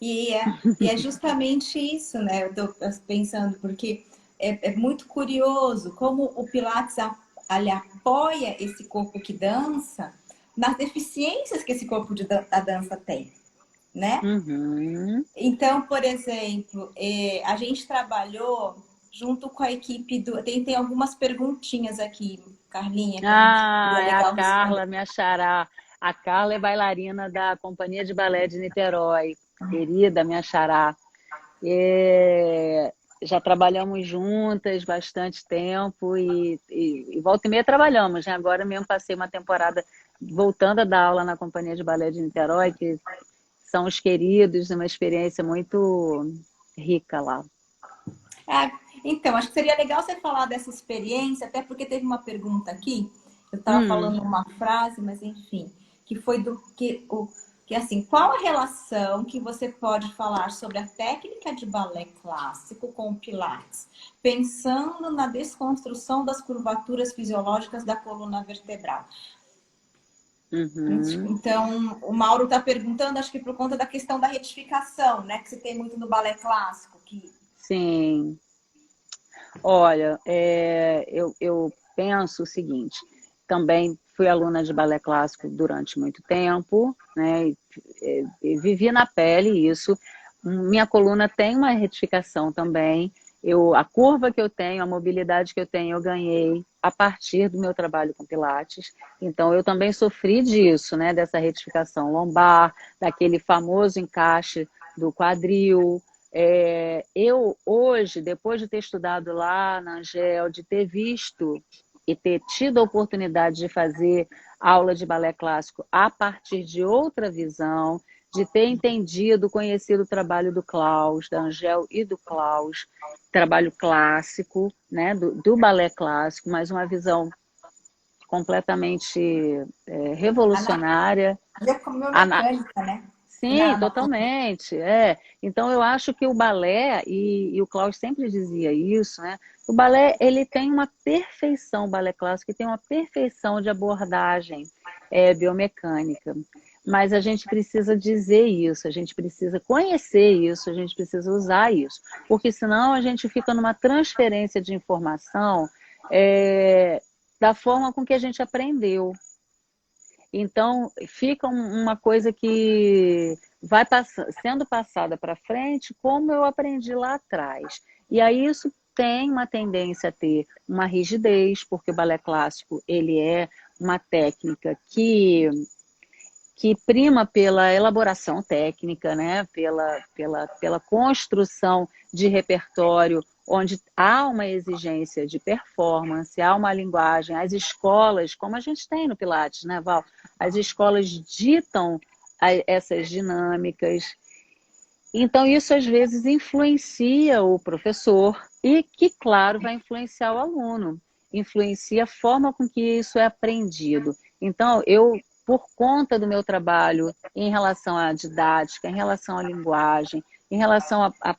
E é justamente isso, né? Eu estou pensando, porque é muito curioso como o Pilates ele apoia esse corpo que dança nas deficiências que esse corpo da dança tem, né? uhum. Então, por exemplo, a gente trabalhou junto com a equipe do. Tem algumas perguntinhas aqui, Carlinha, que a gente Ah, seria é a legal responder. Carla, minha xará. A Carla é bailarina da Companhia de Balé de Niterói. Querida, minha xará. É, já trabalhamos juntas bastante tempo e volta e meia trabalhamos, né? Agora mesmo passei uma temporada voltando a dar aula na Companhia de Balé de Niterói, que são os queridos, uma experiência muito rica lá. Ah, então, acho que seria legal você falar dessa experiência, até porque teve uma pergunta aqui, eu estava Hum, falando uma frase, mas enfim, que foi que assim, qual a relação que você pode falar sobre a técnica de balé clássico com o Pilates, pensando na desconstrução das curvaturas fisiológicas da coluna vertebral? uhum, Então, o Mauro está perguntando, acho que por conta da questão da retificação, né, que você tem muito no balé clássico, que sim. Olha, eu penso o seguinte, também fui aluna de balé clássico durante muito tempo, né? E vivi na pele isso. Minha coluna tem uma retificação também. A curva que eu tenho, a mobilidade que eu tenho, eu ganhei a partir do meu trabalho com Pilates. Então, eu também sofri disso, né? Dessa retificação lombar, daquele famoso encaixe do quadril. Eu, hoje, depois de ter estudado lá na Angel, de ter visto e ter tido a oportunidade de fazer aula de balé clássico a partir de outra visão, de ter entendido, conhecido o trabalho do Klaus, da Angel e do Klaus, trabalho clássico, né, do balé clássico, mas uma visão completamente revolucionária. é como mecânica, né? Sim, totalmente. Então eu acho que o balé, e o Klaus sempre dizia isso, né? O balé, ele tem uma perfeição, o balé clássico tem uma perfeição de abordagem biomecânica. Mas a gente precisa dizer isso, a gente precisa conhecer isso, a gente precisa usar isso. Porque senão a gente fica numa transferência de informação da forma com que a gente aprendeu. Então, fica uma coisa que vai sendo passada para frente, como eu aprendi lá atrás. E aí isso tem uma tendência a ter uma rigidez, porque o balé clássico ele é uma técnica que prima pela elaboração técnica, né? pela construção de repertório, onde há uma exigência de performance, há uma linguagem, as escolas, como a gente tem no Pilates, né, Val? As escolas ditam essas dinâmicas. Então, isso às vezes influencia o professor e que, claro, vai influenciar o aluno, influencia a forma com que isso é aprendido. Então, por conta do meu trabalho em relação à didática, em relação à linguagem, em relação a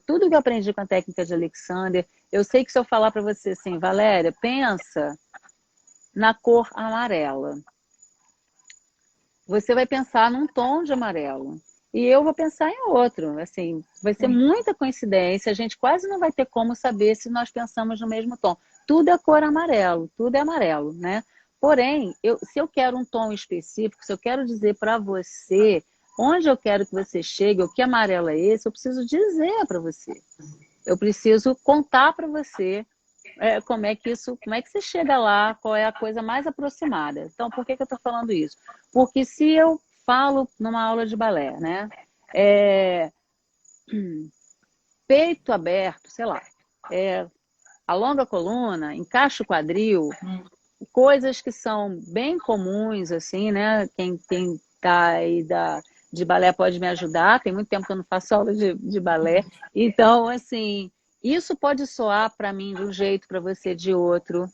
tudo que eu aprendi com a técnica de Alexander, eu sei que se eu falar para você assim, Valéria, pensa na cor amarela. Você vai pensar num tom de amarelo. E eu vou pensar em outro. Assim, vai ser muita coincidência. A gente quase não vai ter como saber se nós pensamos no mesmo tom. Tudo é cor amarelo, tudo é amarelo, né? Porém, se eu quero um tom específico, se eu quero dizer para você onde eu quero que você chegue, o que amarelo é esse, eu preciso dizer para você. Eu preciso contar para você como é que você chega lá, qual é a coisa mais aproximada. Então, por que eu estou falando isso? Porque se eu falo numa aula de balé, né? É, peito aberto, sei lá, alonga a coluna, encaixa o quadril, coisas que são bem comuns, assim, né? Quem tá aí de balé pode me ajudar. Tem muito tempo que eu não faço aula de balé. Então, assim, isso pode soar para mim de um jeito, para você de outro.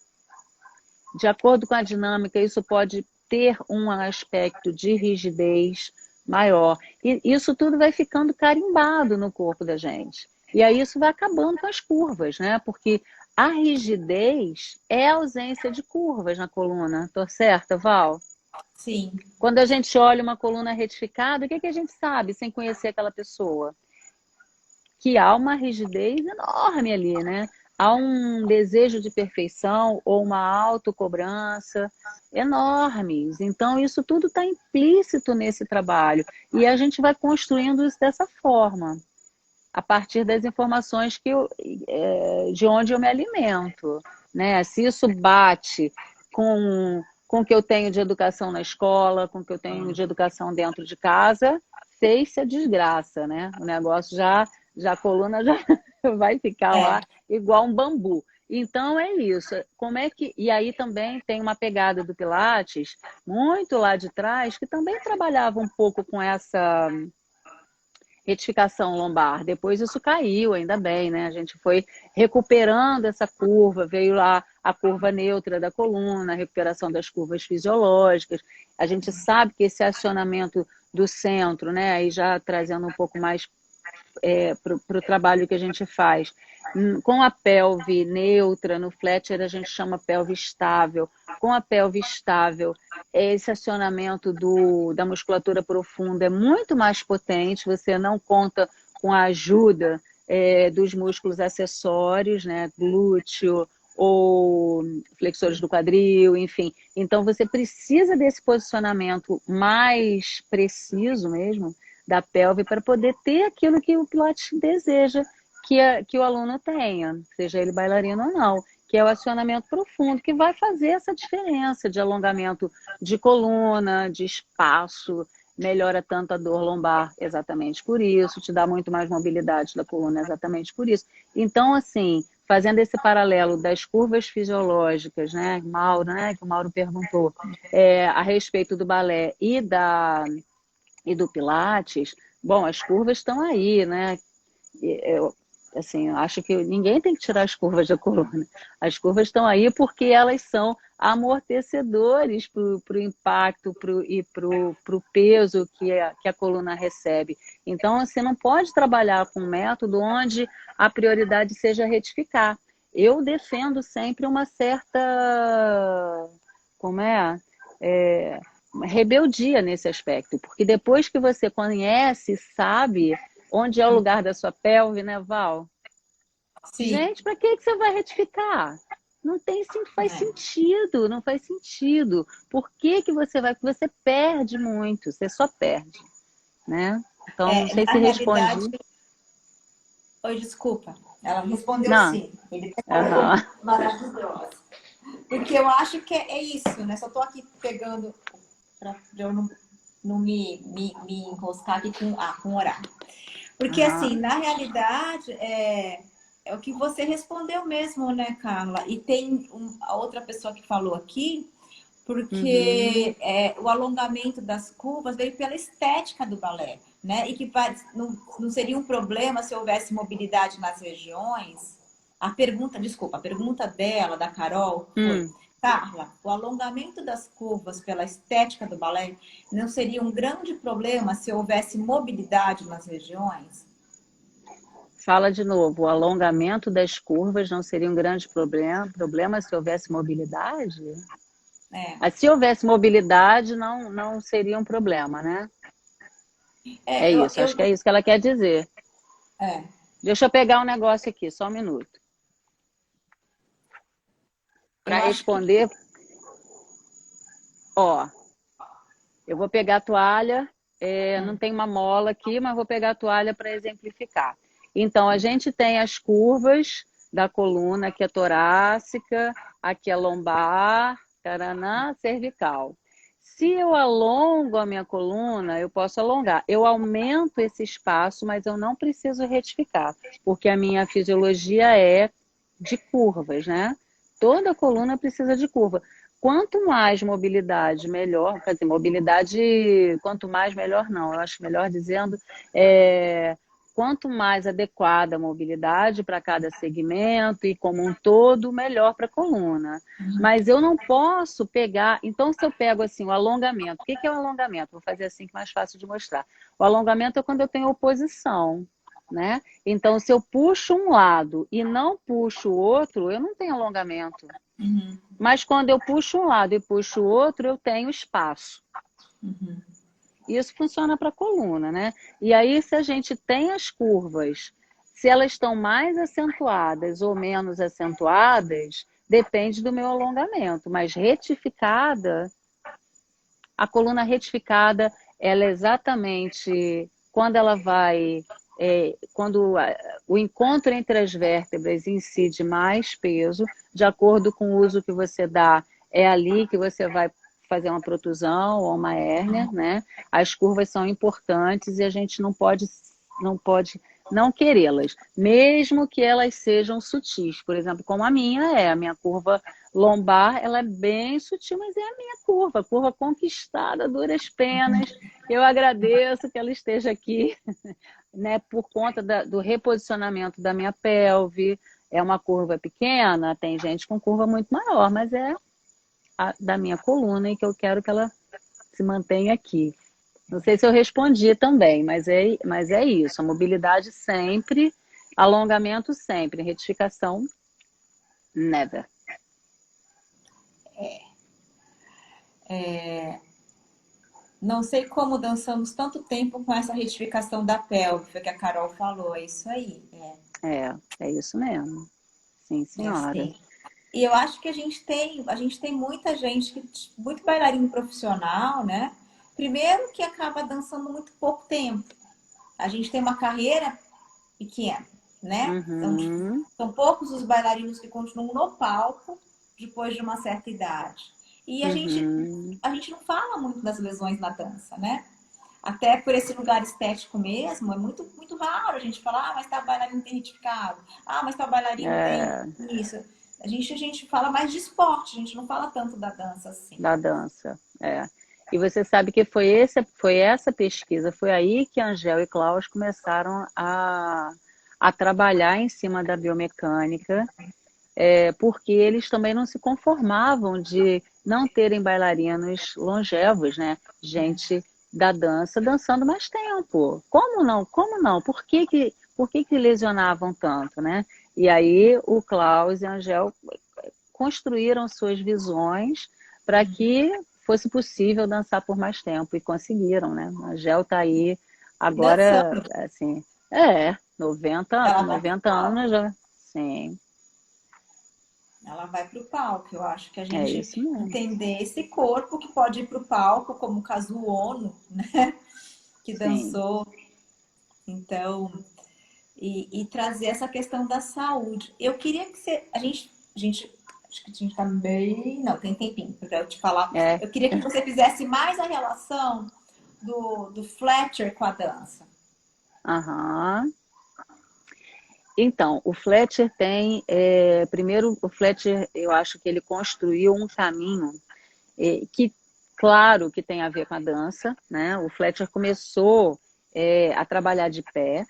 De acordo com a dinâmica, isso pode ter um aspecto de rigidez maior. E isso tudo vai ficando carimbado no corpo da gente. E aí isso vai acabando com as curvas, né? Porque a rigidez é a ausência de curvas na coluna. Tô certa, Val? Sim. Quando a gente olha uma coluna retificada, o que que a gente sabe sem conhecer aquela pessoa? Que há uma rigidez enorme ali, né? Há um desejo de perfeição ou uma autocobrança enormes. Então, isso tudo está implícito nesse trabalho. E a gente vai construindo isso dessa forma, a partir das informações de onde eu me alimento. Né? Se isso bate com o que eu tenho de educação na escola, com o que eu tenho de educação dentro de casa, fez-se a desgraça, né? O negócio já a coluna já vai ficar lá É. igual um bambu. Então é isso. Como é que e aí também tem uma pegada do Pilates muito lá de trás que também trabalhava um pouco com essa retificação lombar. Depois isso caiu, ainda bem, né? A gente foi recuperando essa curva, veio lá a curva neutra da coluna, a recuperação das curvas fisiológicas. A gente sabe que esse acionamento do centro, né? Aí já trazendo um pouco mais para o trabalho que a gente faz. Com a pelve neutra, no Fletcher a gente chama pelve estável. Com a pelve estável, esse acionamento da musculatura profunda é muito mais potente, você não conta com a ajuda dos músculos acessórios, né, glúteo ou flexores do quadril, enfim. Então você precisa desse posicionamento mais preciso mesmo, da pelve para poder ter aquilo que o Pilates deseja que o aluno tenha, seja ele bailarino ou não, que é o acionamento profundo, que vai fazer essa diferença de alongamento de coluna, de espaço, melhora tanto a dor lombar exatamente por isso, te dá muito mais mobilidade da coluna exatamente por isso. Então, assim, fazendo esse paralelo das curvas fisiológicas, né, Mauro, né, que o Mauro perguntou, a respeito do balé e do Pilates, bom, as curvas estão aí, né? Eu, assim, eu acho que ninguém tem que tirar as curvas da coluna. As curvas estão aí porque elas são amortecedores para o impacto e para o peso que a coluna recebe. Então, você não pode trabalhar com um método onde a prioridade seja retificar. Eu defendo sempre uma certa, como rebeldia nesse aspecto, porque depois que você conhece, sabe onde é o lugar da sua pelve, né, Val? Sim. Gente, para que você vai retificar? Não tem, faz É. sentido, não faz sentido. Por que que você vai? Porque você perde muito, você só perde, né? Então, não sei Na se respondi. realidade, oi, desculpa. Ela respondeu Não. sim. Ele Aham. falou maravilhosa. Porque eu acho que é isso, né? Só tô aqui pegando para eu não me enroscar aqui com o horário. Porque, assim, Aham. na realidade, é o que você respondeu mesmo, né, Carla? E tem a outra pessoa que falou aqui, Uhum. porque o alongamento das curvas veio pela estética do balé, né? E que não seria um problema se houvesse mobilidade nas regiões. Desculpa, a pergunta dela, da Carol, foi: Hum. Carla, o alongamento das curvas pela estética do balé não seria um grande problema se houvesse mobilidade nas regiões? Fala de novo, o alongamento das curvas não seria um grande problema se houvesse mobilidade? É. Se houvesse mobilidade, não seria um problema, né? É É, eu, isso, acho que é eu, isso que ela quer dizer. é, Deixa eu pegar um negócio aqui, só um minuto. Para eu acho que. responder, ó, eu vou pegar a toalha, não tem uma mola aqui, mas vou pegar a toalha para exemplificar. Então, a gente tem as curvas da coluna, aqui é torácica, aqui é lombar, taranã, cervical. Se eu alongo a minha coluna, eu posso alongar. Eu aumento esse espaço, mas eu não preciso retificar, porque a minha fisiologia é de curvas, né? Toda coluna precisa de curva. Quanto mais mobilidade, melhor. Quer dizer, mobilidade, quanto mais, melhor não. Eu acho melhor dizendo, é, quanto mais adequada a mobilidade para cada segmento e como um todo, melhor para a coluna. Mas eu não posso pegar. Então, se eu pego assim o alongamento, o que que é o alongamento? Vou fazer assim que é mais fácil de mostrar. O alongamento é quando eu tenho oposição, né? Então, se eu puxo um lado e não puxo o outro, eu não tenho alongamento. Uhum. Mas quando eu puxo um lado e puxo o outro, eu tenho espaço. Uhum. Isso funciona para a coluna, né? E aí, se a gente tem as curvas, se elas estão mais acentuadas ou menos acentuadas, depende do meu alongamento. Mas retificada, a coluna retificada, ela é exatamente quando ela vai, o encontro entre as vértebras incide mais peso, de acordo com o uso que você dá, é ali que você vai fazer uma protusão ou uma hérnia, né? As curvas são importantes e a gente não pode não querê-las, mesmo que elas sejam sutis. Por exemplo, como a minha curva lombar, ela é bem sutil, mas é a minha curva conquistada, duras penas. Eu agradeço que ela esteja aqui, né, por conta do reposicionamento da minha pelve. É uma curva pequena, tem gente com curva muito maior, mas é da minha coluna e que eu quero que ela se mantenha aqui. Não sei se eu respondi também, mas é isso. A mobilidade sempre, alongamento sempre, retificação, never. Não sei como dançamos tanto tempo com essa retificação da pelve, foi o que a Carol falou, é isso aí. É isso mesmo. Sim, É senhora. assim. E eu acho que a gente tem muita gente, muito bailarino profissional, né? Primeiro que acaba dançando muito pouco tempo. A gente tem uma carreira pequena, né? Uhum, São poucos os bailarinos que continuam no palco depois de uma certa idade. E uhum. a gente não fala muito das lesões na dança, né? Até por esse lugar estético mesmo, é muito, muito raro a gente falar, ah, mas tá bailarino tem retificado, ah, mas tá bailarino tem É, isso. A gente fala mais de esporte, a gente não fala tanto da dança assim. da dança. É. E você sabe que foi essa pesquisa, foi aí que Angel e Klaus começaram a trabalhar em cima da biomecânica, porque eles também não se conformavam de não terem bailarinos longevos, né? Gente da dança dançando mais tempo. Como não? Como não? Por que que lesionavam tanto, né? E aí o Klaus e a Angel construíram suas visões para que fosse possível dançar por mais tempo e conseguiram, né? A Angel está aí agora, Dançando, assim, 90, ela vai pro 90 palco. anos já. Sim, Ela vai pro palco. Eu acho que a é gente isso mesmo. entender esse corpo que pode ir pro palco, como o Kazuo Ono, né? Que Sim. dançou. Então, e trazer essa questão da saúde. Eu queria que acho que a gente tá bem, não, tem tempinho para eu te falar. É, Eu queria que você fizesse mais a relação do Fletcher com a dança. aham. Então, o Fletcher primeiro, o Fletcher, eu acho que ele construiu um caminho que, claro, que tem a ver com a dança, né? O Fletcher começou a trabalhar de pé,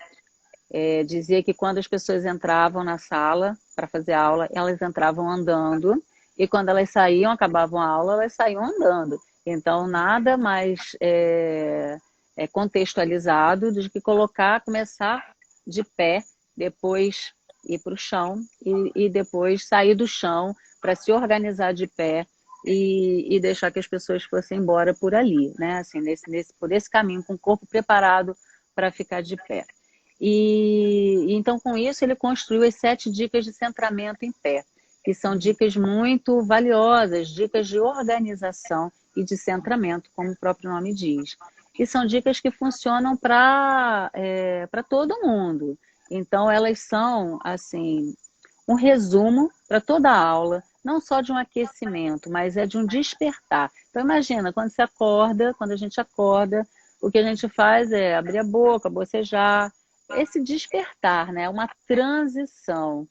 dizia que quando as pessoas entravam na sala para fazer aula, elas entravam andando, e quando elas saíam, acabavam a aula, elas saíam andando. Então, nada mais contextualizado do que começar de pé, depois ir para o chão e depois sair do chão para se organizar de pé e deixar que as pessoas fossem embora por ali, né? Assim, por esse caminho, com o corpo preparado para ficar de pé. E então, com isso, ele construiu as 7 dicas de centramento em pé, que são dicas muito valiosas, dicas de organização e de centramento, como o próprio nome diz. E são dicas que funcionam para todo mundo. Então, elas são, assim, um resumo para toda a aula, não só de um aquecimento, mas é de um despertar. Então, imagina, quando a gente acorda, o que a gente faz é abrir a boca, bocejar, esse despertar, né? Uma transição.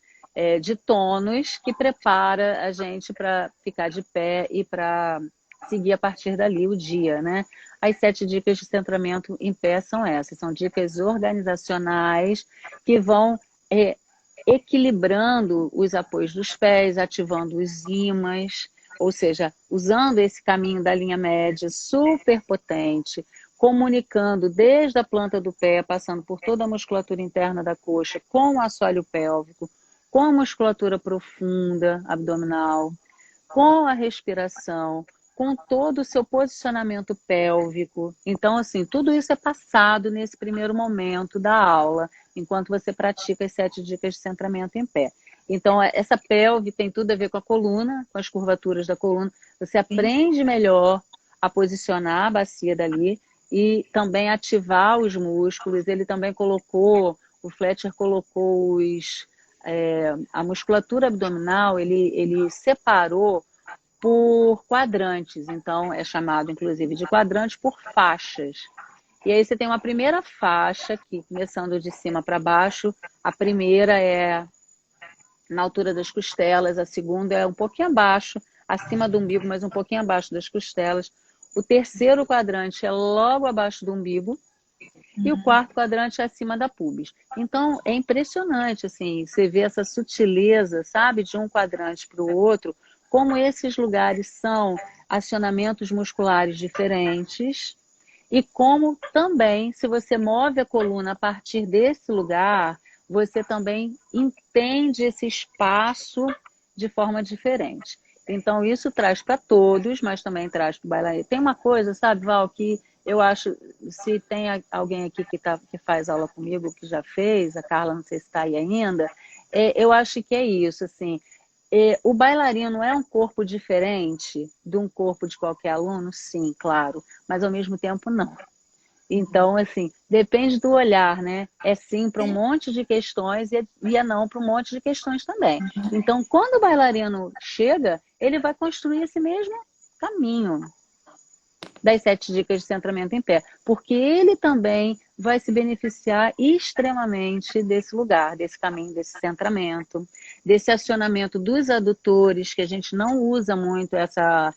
de tônus que prepara a gente para ficar de pé e para seguir a partir dali o dia, né? As 7 dicas de centramento em pé são essas, são dicas organizacionais que vão equilibrando os apoios dos pés, ativando os ímãs, ou seja, usando esse caminho da linha média super potente, comunicando desde a planta do pé, passando por toda a musculatura interna da coxa, com o assoalho pélvico, com a musculatura profunda abdominal, com a respiração, com todo o seu posicionamento pélvico. Então, assim, tudo isso é passado nesse primeiro momento da aula, enquanto você pratica as 7 dicas de centramento em pé. Então, essa pelve tem tudo a ver com a coluna, com as curvaturas da coluna. Você aprende melhor a posicionar a bacia dali e também ativar os músculos. Ele também colocou, o Fletcher colocou a musculatura abdominal, ele separou por quadrantes, então é chamado inclusive de quadrante por faixas. E aí você tem uma primeira faixa aqui, começando de cima para baixo. A primeira é na altura das costelas, a segunda é um pouquinho abaixo, acima do umbigo, mas um pouquinho abaixo das costelas. O terceiro quadrante é logo abaixo do umbigo. E o quarto quadrante é acima da pubis. Então, é impressionante, assim, você vê essa sutileza, sabe, de um quadrante para o outro, como esses lugares são acionamentos musculares diferentes e como também, se você move a coluna a partir desse lugar, você também entende esse espaço de forma diferente. Então, isso traz para todos, mas também traz para o bailarino. Tem uma coisa, sabe, Val, que eu acho, se tem alguém aqui que faz aula comigo, que já fez, a Carla não sei se está aí ainda, eu acho que é isso, assim, o bailarino é um corpo diferente de um corpo de qualquer aluno? Sim, claro, mas ao mesmo tempo não. Então, assim, depende do olhar, né? É sim para um monte de questões e é não para um monte de questões também. Então, quando o bailarino chega, ele vai construir esse mesmo caminho das 7 dicas de centramento em pé, porque ele também vai se beneficiar extremamente desse lugar, desse caminho, desse centramento, desse acionamento dos adutores, que a gente não usa muito essa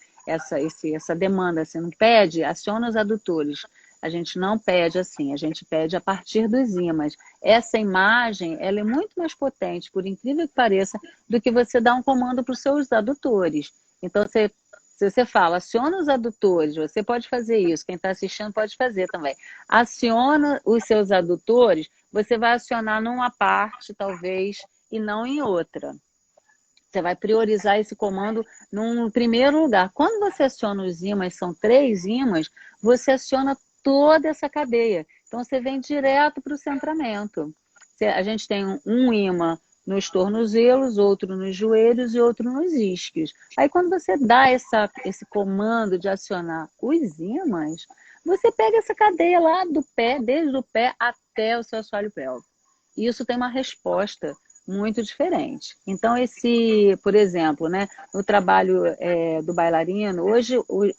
demanda, assim, não pede, aciona os adutores. A gente não pede assim, a gente pede a partir dos ímãs. Essa imagem, ela é muito mais potente, por incrível que pareça, do que você dar um comando para os seus adutores. Então, se você fala, aciona os adutores, você pode fazer isso, quem está assistindo pode fazer também. Aciona os seus adutores, você vai acionar numa parte, talvez, e não em outra. Você vai priorizar esse comando num primeiro lugar. Quando você aciona os ímãs, são 3 ímãs, você aciona toda essa cadeia. Então, você vem direto para o centramento. A gente tem um ímã nos tornozelos, outro nos joelhos e outro nos isquios. Aí, quando você dá esse comando de acionar os ímãs, você pega essa cadeia lá do pé, desde o pé até o seu assoalho pélvico. E isso tem uma resposta muito diferente. Então, por exemplo, né, no trabalho do bailarino,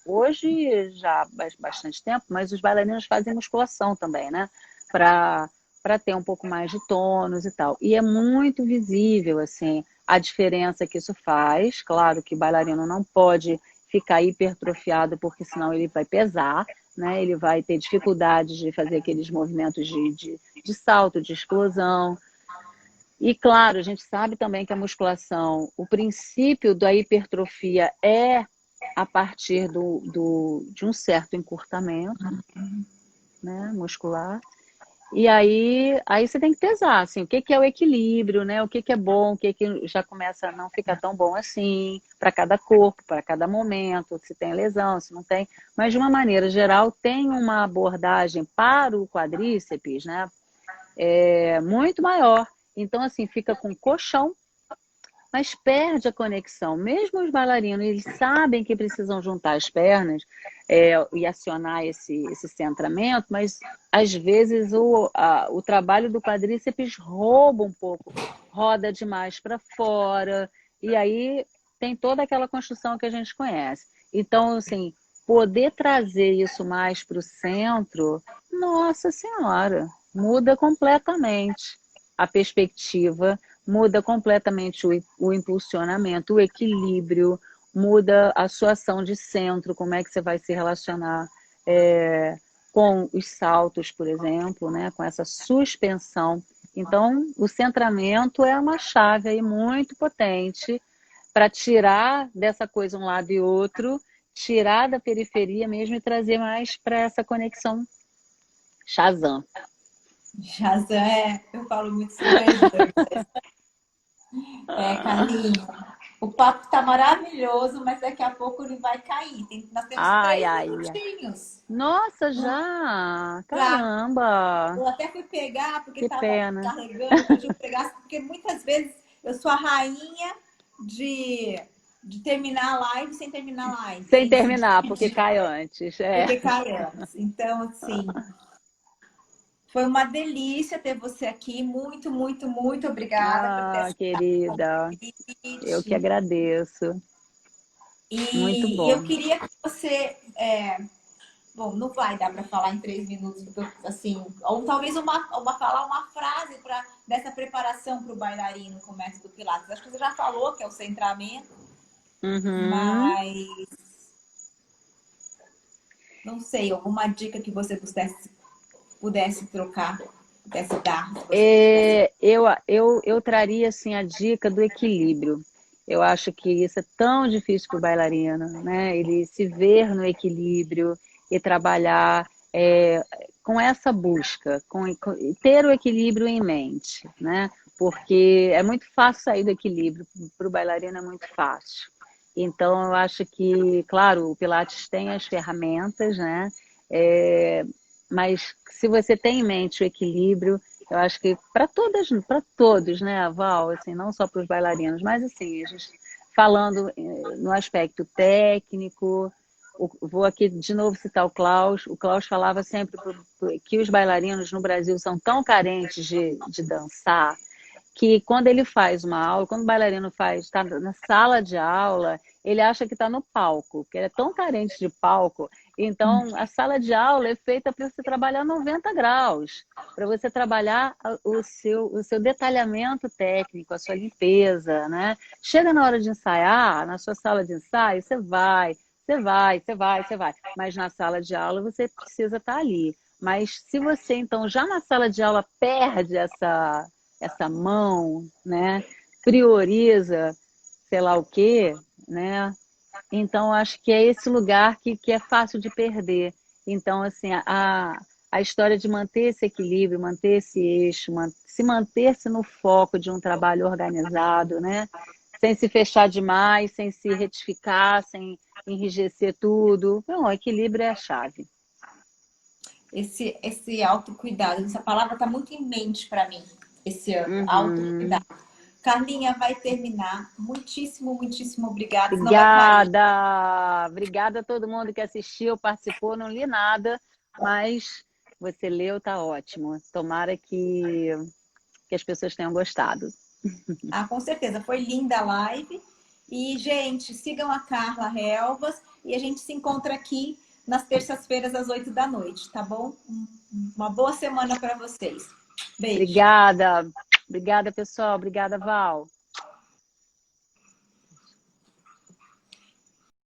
hoje já há bastante tempo, mas os bailarinos fazem musculação também, né, para ter um pouco mais de tônus e tal. E é muito visível, assim, a diferença que isso faz. Claro que o bailarino não pode ficar hipertrofiado, porque senão ele vai pesar, né, ele vai ter dificuldade de fazer aqueles movimentos de salto, de explosão. E, claro, a gente sabe também que a musculação, o princípio da hipertrofia é a partir de um certo encurtamento, né, muscular. E aí você tem que pesar, assim, o que é o equilíbrio, né? O que é bom, o que já começa a não ficar tão bom assim, para cada corpo, para cada momento, se tem lesão, se não tem. Mas, de uma maneira geral, tem uma abordagem para o quadríceps, né? Muito maior. Então, assim, fica com colchão, mas perde a conexão. Mesmo os bailarinos, eles sabem que precisam juntar as pernas e acionar esse centramento, mas às vezes o trabalho do quadríceps rouba um pouco, roda demais para fora, e aí tem toda aquela construção que a gente conhece. Então, assim, poder trazer isso mais para o centro, nossa senhora, muda completamente a perspectiva muda completamente o impulsionamento, o equilíbrio, muda a sua ação de centro, como é que você vai se relacionar com os saltos, por exemplo, né? Com essa suspensão. Então, o centramento é uma chave aí muito potente para tirar dessa coisa um lado e outro, tirar da periferia mesmo e trazer mais para essa conexão Shazam. Shazam, eu falo muito sobre as danças. Carlinhos, o papo tá maravilhoso, mas daqui a pouco ele vai cair. Nós temos Ai, 3 ai. minutinhos. Nossa, já! Pra, Caramba! eu até fui pegar, porque Que estava pena. carregando, pedi eu pegar, porque muitas vezes eu sou a rainha de terminar a live sem terminar a live, Sem sem se terminar, porque despedir, cai antes. porque cai antes. Então, assim, foi uma delícia ter você aqui. Muito, muito, muito obrigada por ter Ah, aceitado o querida, eu que convite. agradeço. Muito E eu bom. queria que você. Bom, não vai dar para falar em 3 minutos, assim, ou talvez falar uma frase dessa preparação para o bailarino com o mestre do Pilates. Acho que você já falou que é o centramento, Uhum. mas não sei, alguma dica que você pudesse trocar, pudesse dar, se você tivesse. Eu traria assim, a dica do equilíbrio. Eu acho que isso é tão difícil para o bailarino, né? Ele se ver no equilíbrio e trabalhar com essa busca, ter o equilíbrio em mente, né? Porque é muito fácil sair do equilíbrio, para o bailarino é muito fácil. Então, eu acho que, claro, o Pilates tem as ferramentas, né? É, mas se você tem em mente o equilíbrio, eu acho que para todos, né, Val, assim, não só para os bailarinos, mas assim, a gente falando no aspecto técnico, vou aqui de novo citar o Klaus falava sempre que os bailarinos no Brasil são tão carentes de dançar, que quando ele faz uma aula, quando o bailarino está na sala de aula, ele acha que está no palco, que ele é tão carente de palco. Então, a sala de aula é feita para você trabalhar 90 graus, para você trabalhar o seu detalhamento técnico, a sua limpeza, né? Chega na hora de ensaiar, na sua sala de ensaio, você vai. Mas na sala de aula você precisa estar ali. Mas se você, então, já na sala de aula perde essa mão, né? Prioriza, sei lá o quê, né? Então, acho que é esse lugar que é fácil de perder. Então, assim, a história de manter esse equilíbrio, manter esse eixo, se manter-se no foco de um trabalho organizado, né? Sem se fechar demais, sem se retificar, sem enrijecer tudo. Não, o equilíbrio é a chave. Esse autocuidado, essa palavra está muito em mente para mim esse ano, Uhum. autocuidado. Carlinha vai terminar. Muitíssimo, muitíssimo obrigada. Senão vai cair. Obrigada! Obrigada a todo mundo que assistiu, participou, não li nada, mas você leu, tá ótimo. Tomara que as pessoas tenham gostado. Ah, com certeza. Foi linda a live. E, gente, sigam a Carla Helvas e a gente se encontra aqui nas terças-feiras às 8 da noite, tá bom? Uma boa semana para vocês. Beijo. Obrigada! Obrigada, pessoal. Obrigada, Val.